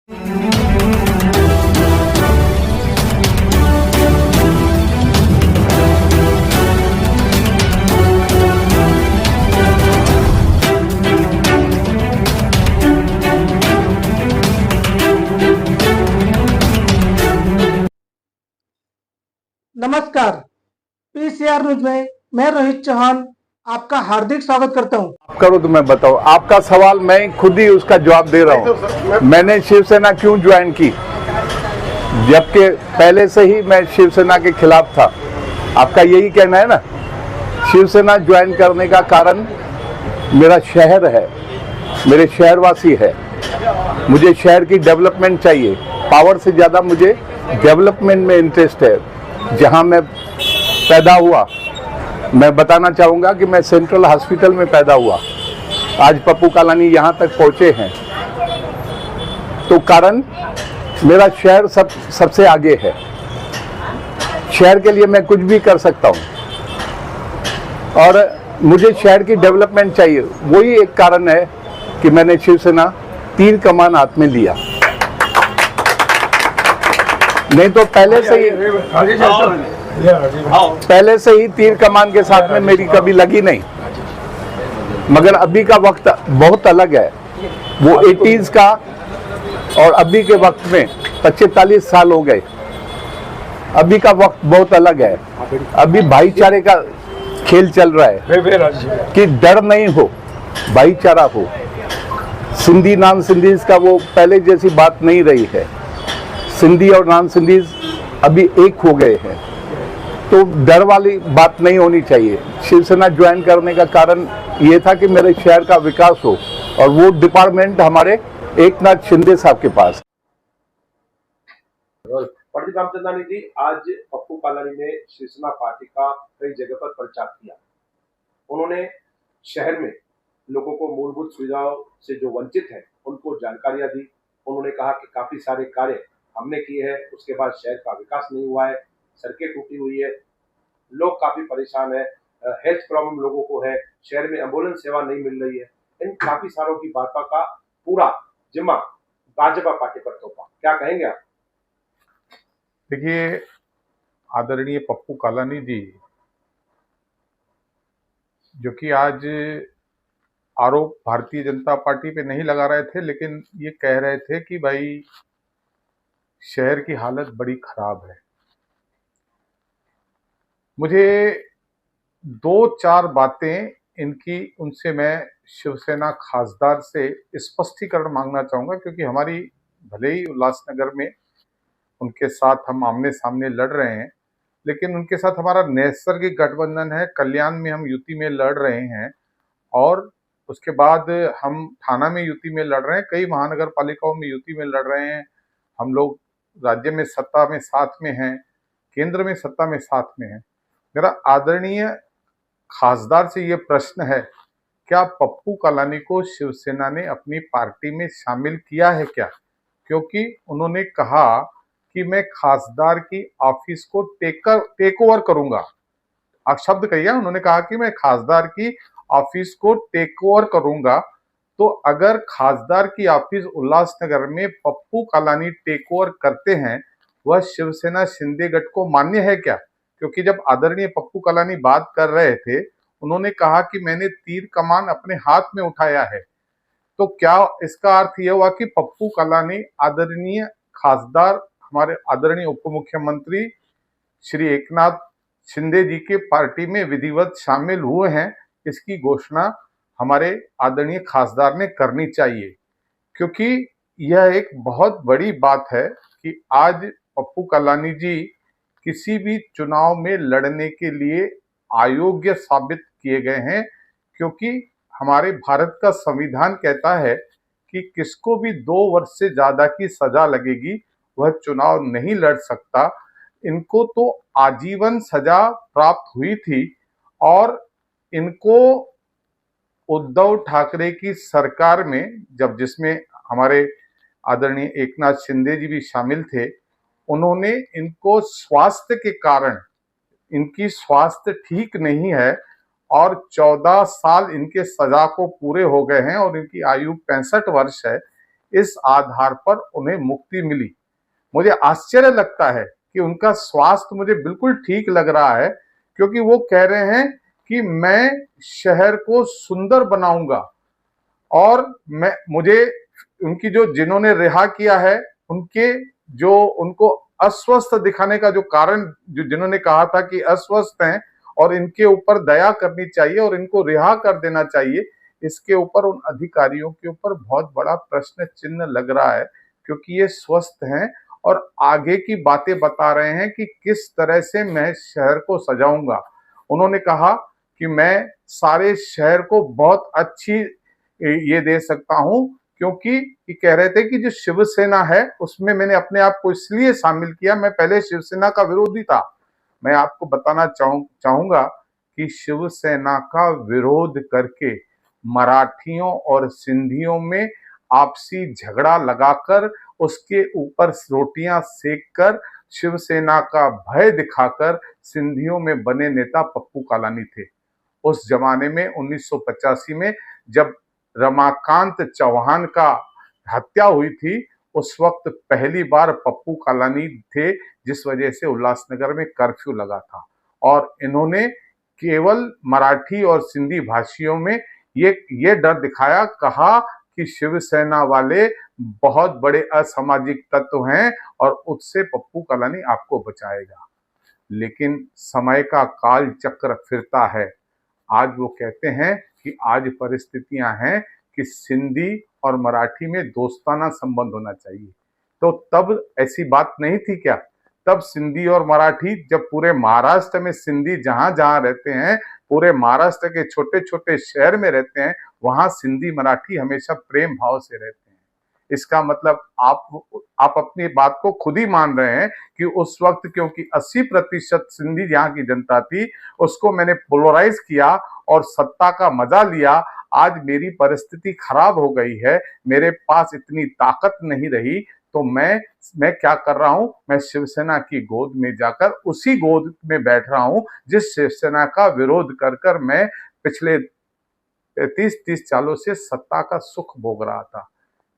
नमस्कार, PCR news में मैं रोहित चौहान आपका हार्दिक स्वागत करता हूं। करो तो मैं बताऊं, आपका सवाल मैं खुद ही उसका जवाब दे रहा हूं। मैंने शिवसेना क्यों ज्वाइन की, जबकि पहले से ही मैं शिवसेना के खिलाफ था। आपका यही कहना है ना। शिवसेना ज्वाइन करने का कारण मेरा शहर है, मेरे शहरवासी है। मुझे शहर की डेवलपमेंट चाहिए, पावर से ज़्यादा मुझे डेवलपमेंट में इंटरेस्ट है। जहां मैं पैदा हुआ, मैं बताना चाहूँगा कि मैं सेंट्रल हॉस्पिटल में पैदा हुआ। आज पप्पू कालानी यहाँ तक पहुँचे हैं, तो कारण मेरा शहर सबसे आगे है। शहर के लिए मैं कुछ भी कर सकता हूँ और मुझे शहर की डेवलपमेंट चाहिए। वही एक कारण है कि मैंने शिवसेना तीर कमान हाथ में लिया। नहीं तो पहले से ही तीर कमान के साथ में मेरी कभी लगी नहीं। मगर अभी का वक्त बहुत अलग है। वो 80s का और अभी के वक्त में 45 साल हो गए। अभी का वक्त बहुत अलग है। अभी भाईचारे का खेल चल रहा है कि डर नहीं हो, भाईचारा हो। सिंधी नॉन सिंधीज का वो पहले जैसी बात नहीं रही है। सिंधी और नॉन सिंधीज अभी एक हो गए हैं, तो डर वाली बात नहीं होनी चाहिए। शिवसेना ज्वाइन करने का कारण ये था कि मेरे शहर का विकास हो, और वो डिपार्टमेंट हमारे एकनाथ शिंदे साहब के पास। प्रदीप रामचंद्रानी जी, आज पप्पू कालानी ने शिवसेना पार्टी का कई जगह पर प्रचार किया। उन्होंने शहर में लोगों को मूलभूत सुविधाओं से जो वंचित हैं उनको जानकारियां दी। उन्होंने कहा कि काफी सारे कार्य हमने किए हैं, उसके बाद शहर का विकास नहीं हुआ है, सड़कें टूटी हुई है, लोग काफी परेशान है, हेल्थ प्रॉब्लम लोगों को है, शहर में एम्बुलेंस सेवा नहीं मिल रही है। इन काफी सारों की बातों का पूरा जिम्मा भाजपा पार्टी पर थोपा। क्या कहेंगे आप? देखिए, आदरणीय पप्पू कालानी जी, जो कि आज आरोप भारतीय जनता पार्टी पे नहीं लगा रहे थे, लेकिन ये कह रहे थे कि भाई शहर की हालत बड़ी खराब है। मुझे 2-4 बातें इनकी उनसे मैं शिवसेना खासदार से स्पष्टीकरण मांगना चाहूँगा, क्योंकि हमारी भले ही उल्लासनगर में उनके साथ हम आमने सामने लड़ रहे हैं, लेकिन उनके साथ हमारा नैसर्गिक गठबंधन है। कल्याण में हम यूपी में लड़ रहे हैं, और उसके बाद हम थाना में यूपी में लड़ रहे हैं, कई महानगर पालिकाओं में यूपी में लड़ रहे हैं। हम लोग राज्य में सत्ता में साथ में हैं, केंद्र में सत्ता में साथ में हैं। मेरा आदरणीय खासदार से ये प्रश्न है, क्या पप्पू कालानी को शिवसेना ने अपनी पार्टी में शामिल किया है क्या? क्योंकि उन्होंने कहा कि मैं खासदार की ऑफिस को टेक ओवर करूंगा। आप शब्द कहिए, उन्होंने कहा कि मैं खासदार की ऑफिस को टेक ओवर करूंगा। तो अगर खासदार की ऑफिस उल्लासनगर में पप्पू कालानी टेक ओवर करते हैं, वह शिवसेना शिंदे गठ को मान्य है क्या? क्योंकि जब आदरणीय पप्पू कालानी बात कर रहे थे, उन्होंने कहा कि मैंने तीर कमान अपने हाथ में उठाया है। तो क्या इसका अर्थ यह हुआ कि पप्पू कालानी आदरणीय खासदार, हमारे आदरणीय उप मुख्यमंत्री श्री एकनाथ शिंदे जी के पार्टी में विधिवत शामिल हुए हैं? इसकी घोषणा हमारे आदरणीय खासदार ने करनी चाहिए, क्योंकि यह एक बहुत बड़ी बात है कि आज पप्पू कालानी जी किसी भी चुनाव में लड़ने के लिए अयोग्य साबित किए गए हैं। क्योंकि हमारे भारत का संविधान कहता है कि किसको भी 2 वर्ष से ज्यादा की सजा लगेगी वह चुनाव नहीं लड़ सकता। इनको तो आजीवन सजा प्राप्त हुई थी, और इनको उद्धव ठाकरे की सरकार में, जब जिसमें हमारे आदरणीय एकनाथ शिंदे जी भी शामिल थे, उन्होंने इनको स्वास्थ्य के कारण, इनकी स्वास्थ्य ठीक नहीं है और 14 साल इनके सजा को पूरे हो गए हैं और इनकी आयु 65 वर्ष है। इस आधार पर उन्हें मुक्ति मिली। मुझे आश्चर्य लगता है कि उनका स्वास्थ्य मुझे बिल्कुल ठीक लग रहा है, क्योंकि वो कह रहे हैं कि मैं शहर को सुंदर बनाऊंगा। और मुझे उनकी जो जिन्होंने रिहा किया है, उनके जो उनको अस्वस्थ दिखाने का जो कारण, जो जिन्होंने कहा था कि अस्वस्थ हैं और इनके ऊपर दया करनी चाहिए और इनको रिहा कर देना चाहिए, इसके ऊपर उन अधिकारियों के ऊपर बहुत बड़ा प्रश्न चिन्ह लग रहा है, क्योंकि ये स्वस्थ हैं और आगे की बातें बता रहे हैं कि किस तरह से मैं शहर को सजाऊंगा। उन्होंने कहा कि मैं सारे शहर को बहुत अच्छी ये दे सकता हूं, क्योंकि ये कह रहे थे कि जो शिवसेना है उसमें मैंने अपने आप को इसलिए शामिल किया, मैं पहले शिवसेना का विरोधी था। मैं आपको बताना चाहूंगा कि शिवसेना का विरोध करके मराठियों और सिंधियों में आपसी झगड़ा लगाकर उसके ऊपर रोटियां सेककर शिवसेना का भय दिखाकर सिंधियों में बने नेता पप्पू कालानी थे। उस जमाने में 1985 में जब रमाकांत चौहान का हत्या हुई थी, उस वक्त पहली बार पप्पू कालानी थे, जिस वजह से उल्लासनगर में कर्फ्यू लगा था। और इन्होंने केवल मराठी और सिंधी भाषियों में ये डर दिखाया, कहा कि शिवसेना वाले बहुत बड़े असामाजिक तत्व हैं और उससे पप्पू कालानी आपको बचाएगा। लेकिन समय का काल चक्र फिरता है। आज वो कहते हैं कि आज परिस्थितियां हैं कि सिंधी और मराठी में दोस्ताना संबंध होना चाहिए। तो तब ऐसी बात नहीं थी क्या? तब सिंधी और मराठी, जब पूरे महाराष्ट्र में सिंधी जहां जहां रहते हैं, पूरे महाराष्ट्र के छोटे छोटे शहर में रहते हैं, वहां सिंधी मराठी हमेशा प्रेम भाव से रहते हैं। इसका मतलब आप अपनी बात को खुद ही मान रहे हैं कि उस वक्त क्योंकि 80% सिंधी यहाँ की जनता थी, उसको मैंने पोलराइज किया और सत्ता का मजा लिया। आज मेरी परिस्थिति खराब हो गई है, मेरे पास इतनी ताकत नहीं रही, तो मैं क्या कर रहा हूं, मैं शिवसेना की गोद में जाकर उसी गोद में बैठ रहा हूं जिस शिवसेना का विरोध कर कर मैं पिछले 30 सालों से सत्ता का सुख भोग रहा था।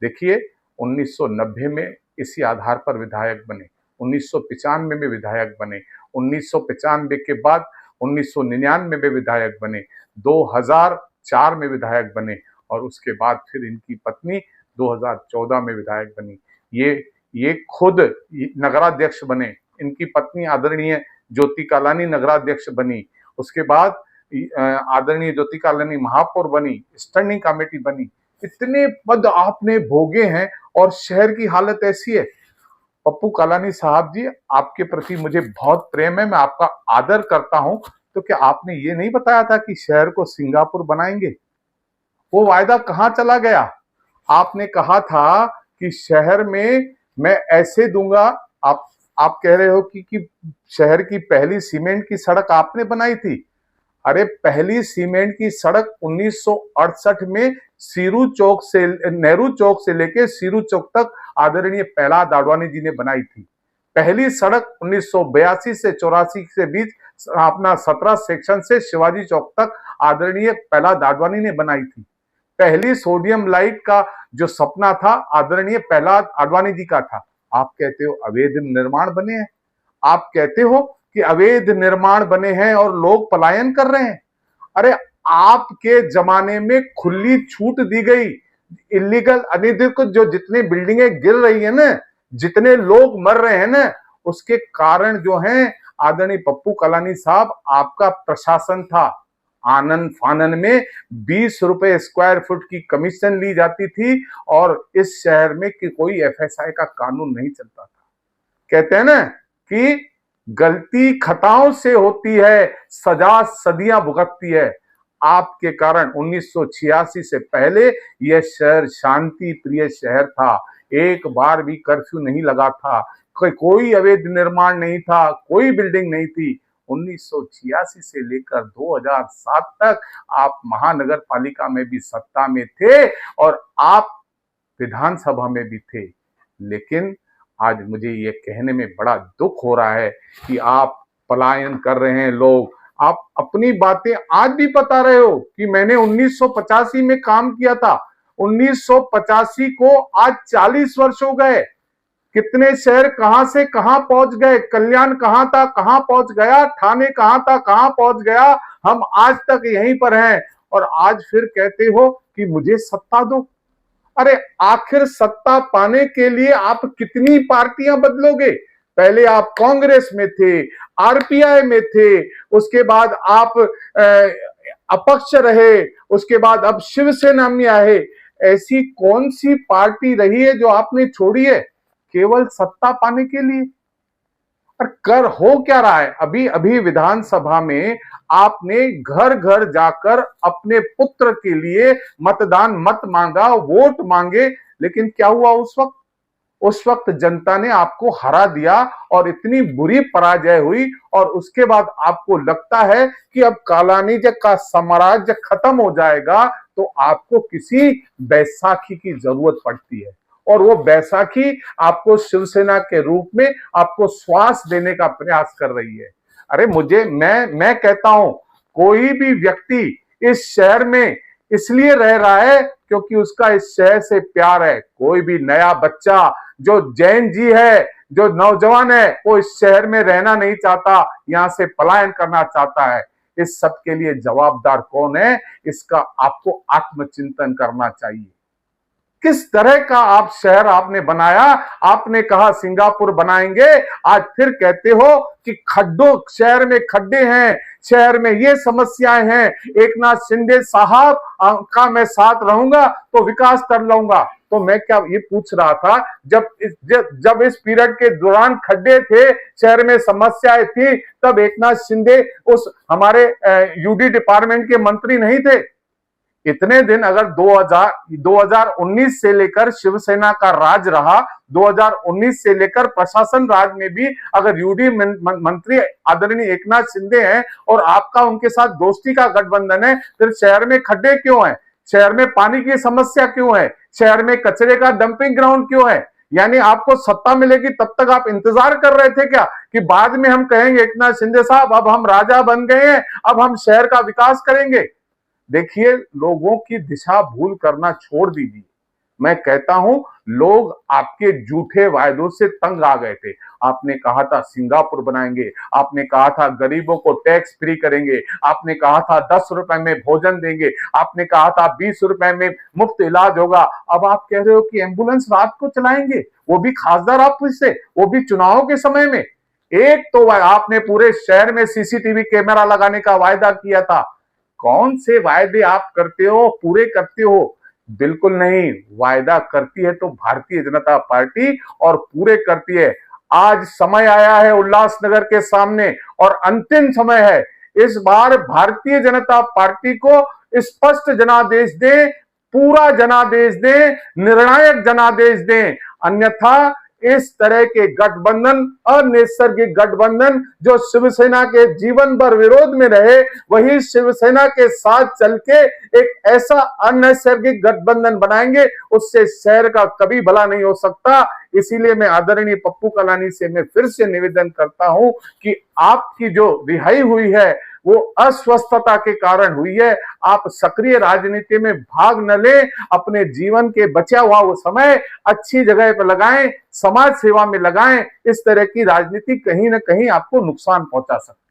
देखिए, 1990 में इसी आधार पर विधायक बने, 1995 में विधायक बने, 1995 के बाद 1999 में विधायक बने, 2004 में विधायक बने और उसके बाद फिर इनकी पत्नी 2014 में विधायक बनी। ये खुद नगराध्यक्ष बने, इनकी पत्नी आदरणीय ज्योति कालानी नगराध्यक्ष बनी, उसके बाद आदरणीय ज्योति कालानी महापौर बनी, स्टैंडिंग कमेटी बनी। इतने पद आपने भोगे हैं और शहर की हालत ऐसी है। पप्पू कालानी साहब जी, आपके प्रति मुझे बहुत प्रेम है, मैं आपका आदर करता हूं, तो क्या आपने ये नहीं बताया था कि शहर को सिंगापुर बनाएंगे? वो वायदा कहां चला गया? आपने कहा था कि शहर में मैं ऐसे दूंगा, आप कह रहे हो कि शहर की पहली सीमेंट की सड़क आपने बनाई थी। अरे, पहली सीमेंट की सड़क 1968 में नेहरू चौक से लेके सीरू चौक तक आदरणीय प्रहलाद आडवाणी जी ने बनाई थी। पहली सड़क 1982 से 84 के बीच अपना 17 सेक्शन से शिवाजी चौक तक आदरणीय प्रहलाद आडवाणी ने बनाई थी। पहली सोडियम लाइट का जो सपना था आदरणीय प्रहलाद आडवाणी जी का था। आप कहते हो अवैध निर्माण बने हैं, आप कहते हो कि अवैध निर्माण बने हैं और लोग पलायन कर रहे हैं। अरे, आपके जमाने में खुली छूट दी गई, इलीगल अनधिकृत जो जितनी बिल्डिंगें गिर रही है ना, जितने लोग मर रहे हैं ना, उसके कारण जो है आदरणीय पप्पू कालानी साहब, आपका प्रशासन था। आनन फानन में 20 रुपए स्क्वायर फुट की कमीशन ली जाती थी और इस शहर में कि कोई FSI का कानून नहीं चलता था। कहते हैं ना कि गलती खताओं से होती है, सजा सदियां भुगतती है। आपके कारण 1986 से पहले यह शहर शांति प्रिय शहर था। एक बार भी कर्फ्यू नहीं लगा था, कोई अवैध निर्माण नहीं था, कोई बिल्डिंग नहीं थी। 1986 से लेकर 2007 तक आप महानगर पालिका में भी सत्ता में थे और आप विधानसभा में भी थे। लेकिन आज मुझे ये कहने में बड़ा दुख हो रहा है कि आप पलायन कर रहे हैं लोग। आप अपनी बातें आज भी बता रहे हो कि मैंने 1985 में काम किया था। 1985 को आज 40 वर्ष हो गए। कितने शहर कहां से कहां पहुंच गए, कल्याण कहां था कहां पहुंच गया, ठाणे कहां था कहां पहुंच गया, हम आज तक यहीं पर हैं और आज फिर कहते हो कि मुझे सत्ता दो। अरे आखिर सत्ता पाने के लिए आप कितनी पार्टियां बदलोगे? पहले आप कांग्रेस में थे, आरपीआई में थे, उसके बाद आप अपक्ष रहे, उसके बाद अब शिवसेना में आए। ऐसी कौन सी पार्टी रही है जो आपने छोड़ी है केवल सत्ता पाने के लिए? और कर हो क्या रहा है? अभी अभी विधानसभा में आपने घर घर जाकर अपने पुत्र के लिए मतदान मत मांगा, वोट मांगे, लेकिन क्या हुआ उस वक्त? उस वक्त जनता ने आपको हरा दिया और इतनी बुरी पराजय हुई और उसके बाद आपको लगता है कि अब कालानीज का साम्राज्य खत्म हो जाएगा तो आपको किसी बैसाखी की जरूरत पड़ती है और वो बैसाखी आपको शिवसेना के रूप में आपको श्वास देने का प्रयास कर रही है। अरे मैं कहता हूं कोई भी व्यक्ति इस शहर में इसलिए रह रहा है क्योंकि उसका इस शहर से प्यार है। कोई भी नया बच्चा जो जैन जी है, जो नौजवान है, वो इस शहर में रहना नहीं चाहता, यहां से पलायन करना चाहता है। इस सब के लिए जवाबदार कौन है? इसका आपको आत्मचिंतन करना चाहिए। किस तरह का आप शहर आपने बनाया? आपने कहा सिंगापुर बनाएंगे, आज फिर कहते हो कि खड्डों, शहर में खड्डे हैं, शहर में ये समस्याएं हैं, एकनाथ शिंदे साहब का मैं साथ रहूंगा तो विकास कर लूंगा। तो मैं क्या ये पूछ रहा था, जब इस पीरियड के दौरान खड्डे थे, शहर में समस्याएं थी, तब एकनाथ शिंदे उस हमारे यूडी डिपार्टमेंट के मंत्री नहीं थे? इतने दिन अगर 2019 से लेकर शिवसेना का राज रहा, 2019 से लेकर प्रशासन राज में भी अगर यूडी मंत्री आदरणीय एकनाथ शिंदे हैं और आपका उनके साथ दोस्ती का गठबंधन है, फिर शहर में खड्डे क्यों हैं? शहर में पानी की समस्या क्यों है? शहर में कचरे का डंपिंग ग्राउंड क्यों है? यानी आपको सत्ता मिलेगी तब तक आप इंतजार कर रहे थे क्या कि बाद में हम कहेंगे एकनाथ शिंदे साहब अब हम राजा बन गए हैं, अब हम शहर का विकास करेंगे? देखिए, लोगों की दिशा भूल करना छोड़ दीजिए। मैं कहता हूं लोग आपके झूठे वायदों से तंग आ गए थे। आपने कहा था सिंगापुर बनाएंगे, आपने कहा था गरीबों को टैक्स फ्री करेंगे, आपने कहा था 10 रुपए में भोजन देंगे, आपने कहा था 20 रुपए में मुफ्त इलाज होगा। अब आप कह रहे हो कि एम्बुलेंस रात को चलाएंगे, वो भी खासदार ऑफिस से, वो भी चुनाव के समय में। एक तो आपने पूरे शहर में सीसीटीवी कैमरा लगाने का वायदा किया था। कौन से वायदे आप करते हो, पूरे करते हो? बिल्कुल नहीं। वायदा करती है तो भारतीय जनता पार्टी और पूरे करती है। आज समय आया है उल्लासनगर के सामने और अंतिम समय है। इस बार भारतीय जनता पार्टी को स्पष्ट जनादेश दें, पूरा जनादेश दें, निर्णायक जनादेश दें, अन्यथा इस तरह के गठबंधन, अनैसर्गिक गठबंधन जो शिवसेना के जीवन भर विरोध में रहे, वही शिवसेना के साथ चल के एक ऐसा अनैसर्गिक गठबंधन बनाएंगे, उससे शहर का कभी भला नहीं हो सकता। इसीलिए मैं आदरणीय पप्पू कलानी से मैं फिर से निवेदन करता हूं कि आपकी जो रिहाई हुई है वो अस्वस्थता के कारण हुई है। आप सक्रिय राजनीति में भाग न लें, अपने जीवन के बचा हुआ वो समय अच्छी जगह पर लगाएं, समाज सेवा में लगाएं। इस तरह की राजनीति कहीं ना कहीं आपको नुकसान पहुंचा सकती है।